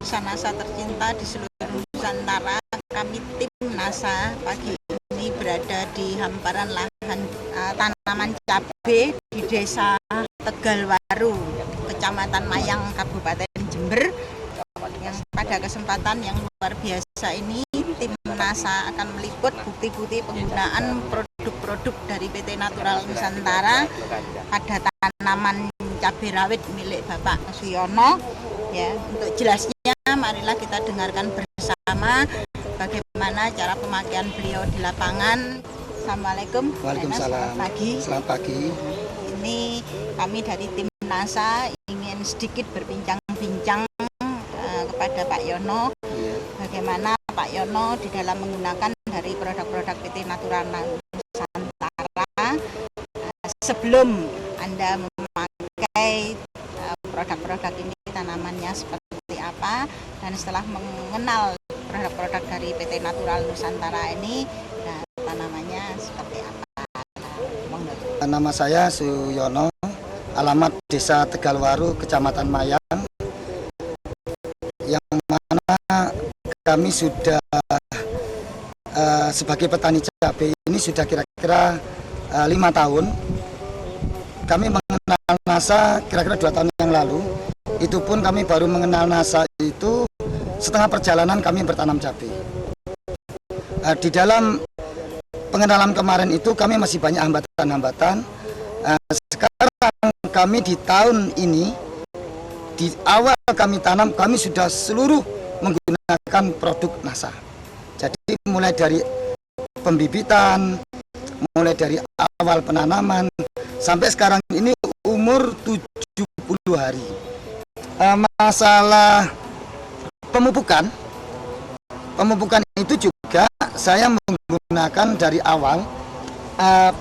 pemirsa NASA tercinta di seluruh Nusantara, kami tim NASA pagi ini berada di hamparan lahan tanaman cabai di Desa Tegalwaru, Kecamatan Mayang, Kabupaten Jember. Yang pada kesempatan yang luar biasa ini, tim NASA akan meliput bukti-bukti penggunaan produk-produk dari PT Natural Nusantara pada tanaman cabai rawit milik Bapak Suyono. Ya, untuk jelasnya marilah kita dengarkan bersama bagaimana cara pemakaian beliau di lapangan. Assalamualaikum. Waalaikumsalam. Selamat pagi. Selamat pagi. Ini kami dari tim NASA ingin sedikit berbincang-bincang kepada Pak Yono. Bagaimana Pak Yono di dalam menggunakan dari produk-produk PT Natural Nusantara sebelum Anda memakai produk-produk ini, tanamannya seperti apa, dan setelah mengenal produk-produk dari PT Natural Nusantara ini, tanamannya seperti apa. Nama saya Suyono, alamat Desa Tegalwaru, Kecamatan Mayang, yang mana kami sudah sebagai petani cabai ini sudah kira-kira 5 tahun. Kami mengenal NASA kira-kira 2 tahun yang lalu. Itu pun kami baru mengenal NASA itu setengah perjalanan kami bertanam cabai. Di dalam pengenalan kemarin itu kami masih banyak hambatan-hambatan. Sekarang kami di tahun ini, di awal kami tanam, kami sudah seluruh menggunakan produk NASA. Jadi mulai dari pembibitan, mulai dari awal penanaman, sampai sekarang ini umur 70 hari. Masalah pemupukan itu juga saya menggunakan dari awal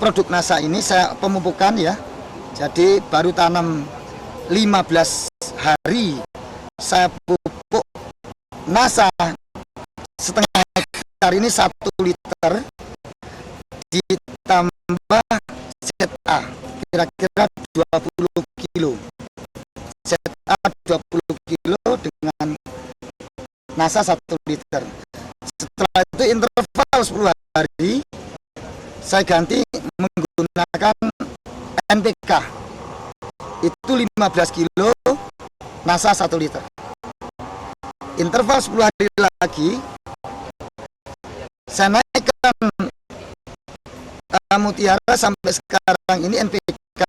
produk NASA ini, saya pemupukan ya. Jadi baru tanam 15 hari saya pupuk NASA setengah hektar ini 1 liter ditambah ZA kira-kira 20 kilo. ZA 20 kilo dengan NASA 1 liter. Setelah itu interval 10 hari saya ganti menggunakan NPK. Itu 15 kilo NASA 1 liter. Interval 10 hari lagi saya naikkan Mutiara sampai sekarang ini NPK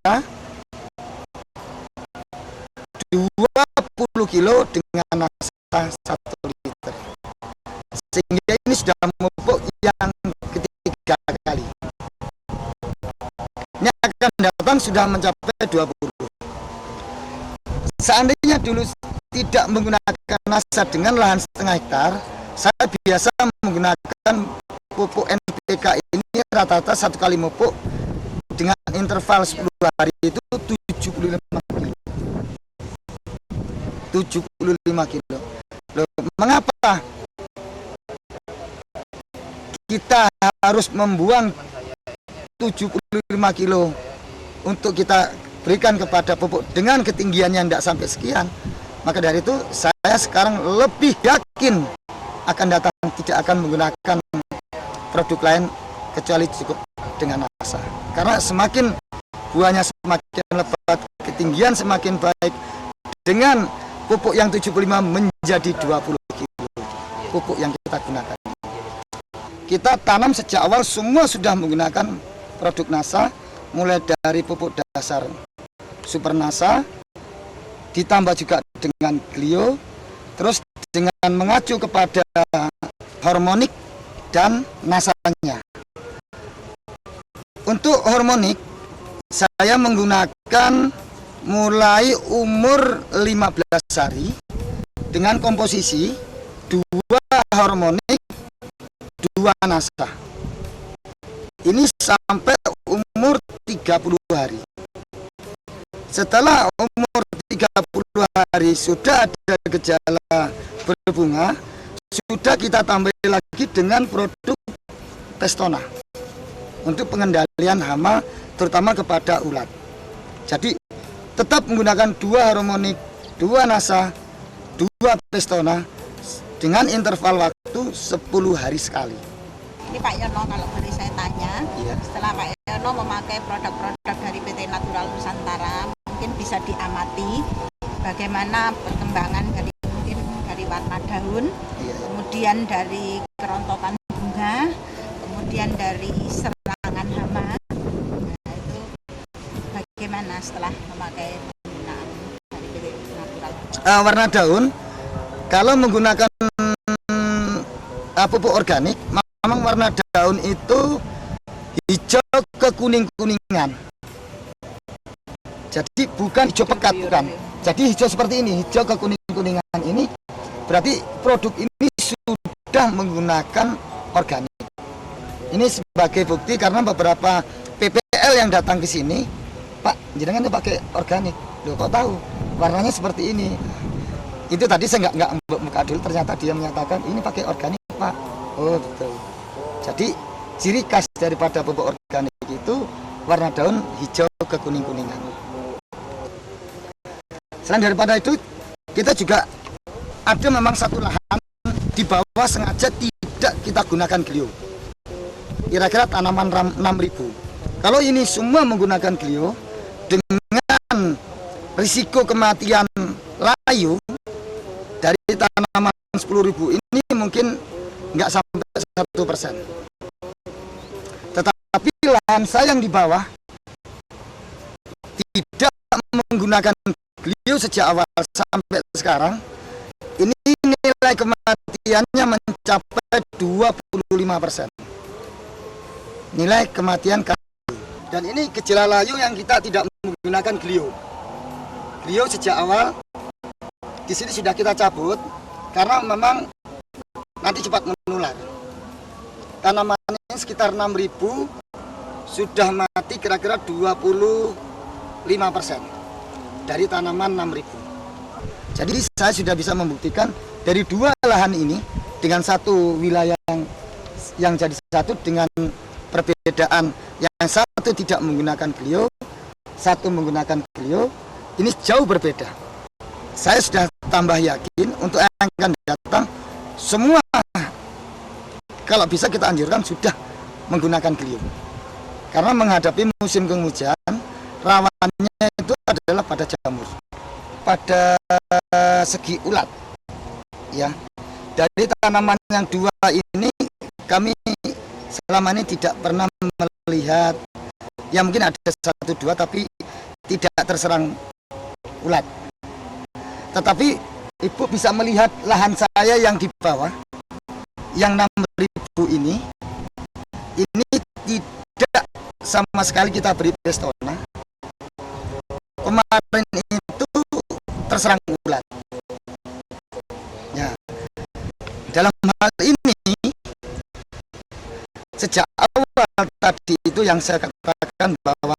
20 kilo dengan NASA 1 liter. Sehingga ini sudah memupuk yang ketiga kali. Ini akan datang sudah mencapai 20. Seandainya dulu tidak menggunakan NASA dengan lahan setengah hektar, saya biasa menggunakan pupuk NPK ini rata-rata 1 kali pupuk dengan interval 10 hari itu 75 kilo. 75 kilo. Loh, mengapa kita harus membuang 75 kilo untuk kita berikan kepada pupuk dengan ketinggian yang tidak sampai sekian? Maka dari itu saya sekarang lebih yakin akan datang tidak akan menggunakan produk lain kecuali cukup dengan NASA. Karena semakin buahnya semakin lebat, ketinggian semakin baik. Dengan pupuk yang 75 menjadi 20 kilo pupuk yang kita gunakan. Kita tanam sejak awal semua sudah menggunakan produk NASA, mulai dari pupuk dasar Super NASA, ditambah juga dengan Glio, terus dengan mengacu kepada hormonik dan NASA-nya. Untuk hormonik, saya menggunakan mulai umur 15 hari dengan komposisi 2 hormonik, 2 NASA. Ini sampai umur 30 hari. Setelah umur 30 hari sudah ada gejala berbunga, sudah kita tambah lagi dengan produk Pestona untuk pengendalian hama terutama kepada ulat. Jadi tetap menggunakan 2 harmonik, 2 NASA 2 pestona dengan interval waktu 10 hari sekali. Ini Pak Yono, kalau boleh saya tanya, Iya. setelah Pak Yono memakai produk-produk dari PT Natural Nusantara, mungkin bisa diamati bagaimana perkembangan dari mungkin dari warna daun, Iya. kemudian dari kerontokan bunga, kemudian dari serangan hama. Nah, itu bagaimana setelah memakai penggunaan dari PT Natural? Warna daun, kalau menggunakan pupuk organik, memang warna daun itu hijau ke kuning-kuningan. Jadi bukan hijau pekat, bukan. Jadi hijau seperti ini, hijau ke kuning-kuningan ini berarti produk ini sudah menggunakan organik. Ini sebagai bukti karena beberapa PPL yang datang ke sini, Pak, jenengan itu pakai organik. Loh, kok tahu? Warnanya seperti ini. Itu tadi saya nggak buka dulu, ternyata dia menyatakan ini pakai organik, Pak. Oh, betul. Jadi ciri khas daripada pupuk organik itu warna daun hijau ke kuning-kuningan. Selain daripada itu, kita juga ada memang satu lahan di bawah sengaja tidak kita gunakan Glio. Kira-kira tanaman 6.000. Kalau ini semua menggunakan Glio dengan risiko kematian layu dari tanaman 10.000 ini mungkin nggak sampai 1%. Tetapi lahan saya yang di bawah tidak menggunakan Glio sejak awal sampai sekarang, ini nilai kematiannya mencapai 25%. Nilai kematian kayu. Dan ini gejala layu yang kita tidak menggunakan Glio. Glio sejak awal di sini sudah kita cabut karena memang nanti cepat menular. Tanaman ini sekitar 6.000 sudah mati kira-kira 25% dari tanaman 6.000. Jadi saya sudah bisa membuktikan dari 2 lahan ini dengan satu wilayah yang jadi satu dengan perbedaan, yang satu tidak menggunakan Glio, satu menggunakan Glio, ini jauh berbeda. Saya sudah tambah yakin untuk yang akan datang semua kalau bisa kita anjurkan sudah menggunakan Glio. Karena menghadapi musim penghujan, rawannya itu adalah pada jamur, pada segi ulat. Ya, dari tanaman yang 2 ini kami selama ini tidak pernah melihat, ya mungkin ada 1-2 tapi tidak terserang ulat. Tetapi Ibu bisa melihat lahan saya yang di bawah, yang 6.000 ini tidak sama sekali kita beri pestona. Kemarin itu terserang ulat. Ya, dalam hal ini sejak awal tadi itu yang saya katakan bahwa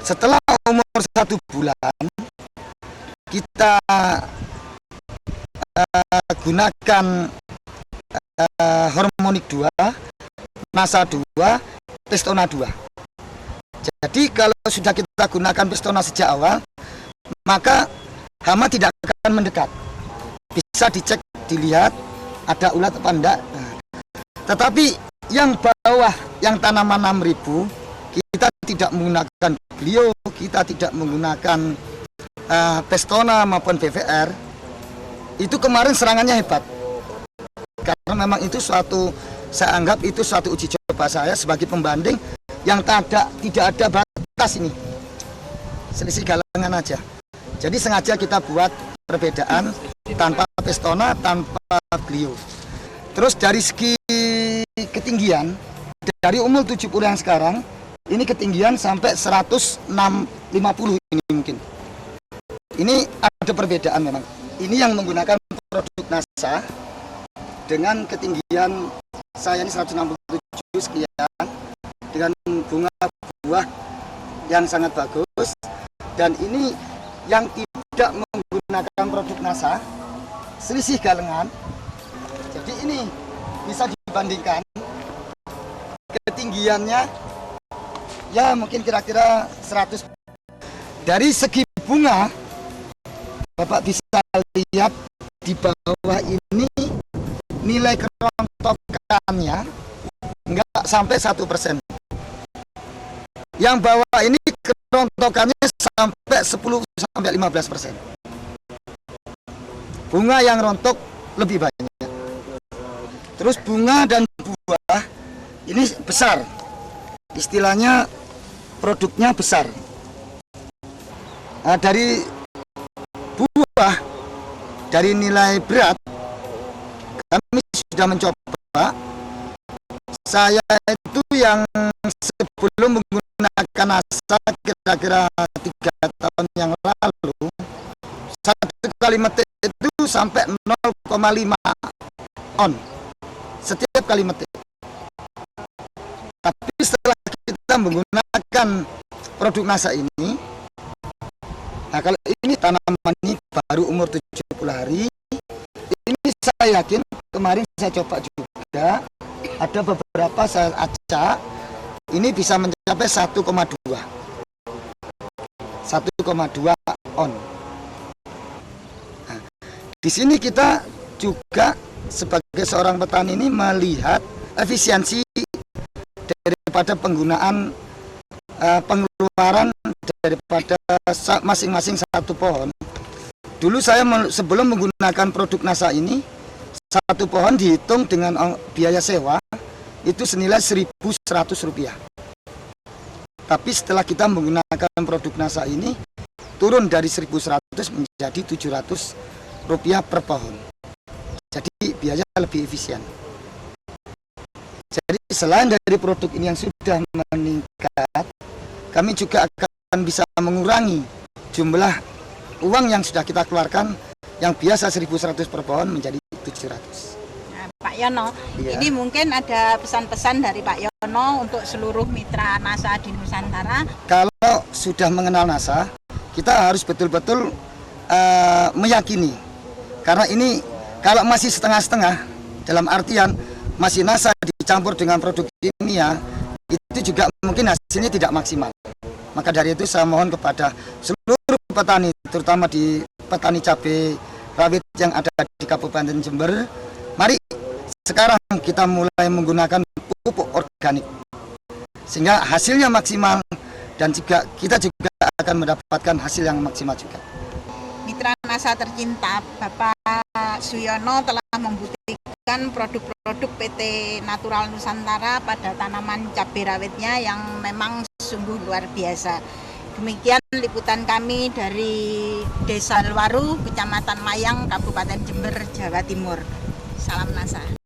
setelah umur 1 bulan kita gunakan hormonik 2, Nasa 2, Pestona 2. Jadi kalau sudah kita gunakan Pestona sejak awal, maka hama tidak akan mendekat. Bisa dicek, dilihat ada ulat apa enggak. Nah, tetapi yang bawah, yang tanaman 6.000, kita tidak menggunakan Glio, kita tidak menggunakan Pestona maupun BVR. Itu kemarin serangannya hebat. Karena memang itu saya anggap itu suatu uji coba saya sebagai pembanding yang tidak ada batas ini. Selisih galangan aja. Jadi sengaja kita buat perbedaan tanpa Pestona, tanpa Glio. Terus dari segi ketinggian, dari umur 70 yang sekarang, ini ketinggian sampai 150 ini mungkin. Ini ada perbedaan memang. Ini yang menggunakan produk Nasa dengan ketinggian saya ini 167 sekian, dengan bunga buah yang sangat bagus. Dan ini yang tidak menggunakan produk Nasa, selisih galengan. Jadi ini bisa dibandingkan ketinggiannya ya mungkin kira-kira 100. Dari segi bunga Bapak bisa lihat di bawah ini nilai kerontokannya nggak sampai 1%. Yang bawah ini kerontokannya sampai 10-15%. Bunga yang rontok lebih banyak. Terus bunga dan buah ini besar. Istilahnya produknya besar. Nah, dari buah, dari nilai berat, kami sudah mencoba. Saya itu yang sebelum menggunakan NASA kira-kira 3 tahun yang lalu, 1 kali metik itu sampai 0,5 on setiap kali metik. Tapi setelah kita menggunakan produk NASA ini, nah kalau ini tanaman ini baru umur 70 hari, ini saya yakin, kemarin saya coba juga, ada beberapa saya acak, ini bisa mencapai 1,2 on. Nah, di sini kita juga sebagai seorang petani ini melihat efisiensi daripada penggunaan pengeluaran daripada masing-masing satu pohon. Dulu saya sebelum menggunakan produk NASA ini, satu pohon dihitung dengan biaya sewa itu senilai Rp1.100. Tapi setelah kita menggunakan produk NASA ini, turun dari 1.100 menjadi Rp700 per pohon. Jadi biaya lebih efisien. Jadi selain dari produk ini yang sudah meningkat, kami juga akan bisa mengurangi jumlah uang yang sudah kita keluarkan yang biasa 1.100 per pohon menjadi 700. Nah, Pak Yono, iya. Ini mungkin ada pesan-pesan dari Pak Yono untuk seluruh mitra NASA di Nusantara. Kalau sudah mengenal NASA, kita harus betul-betul meyakini. Karena ini kalau masih setengah-setengah, dalam artian masih NASA dicampur dengan produk kimia, itu juga mungkin hasilnya tidak maksimal. Maka dari itu saya mohon kepada seluruh petani, terutama di petani cabai rawit yang ada di Kabupaten Jember, mari sekarang kita mulai menggunakan pupuk organik sehingga hasilnya maksimal dan juga kita juga akan mendapatkan hasil yang maksimal juga. Mitra NASA tercinta Bapak Suyono telah membuktikan produk-produk PT Natural Nusantara pada tanaman cabai rawitnya yang memang sungguh luar biasa. Demikian liputan kami dari Desa Lwaru, Kecamatan Mayang, Kabupaten Jember, Jawa Timur. Salam NASA.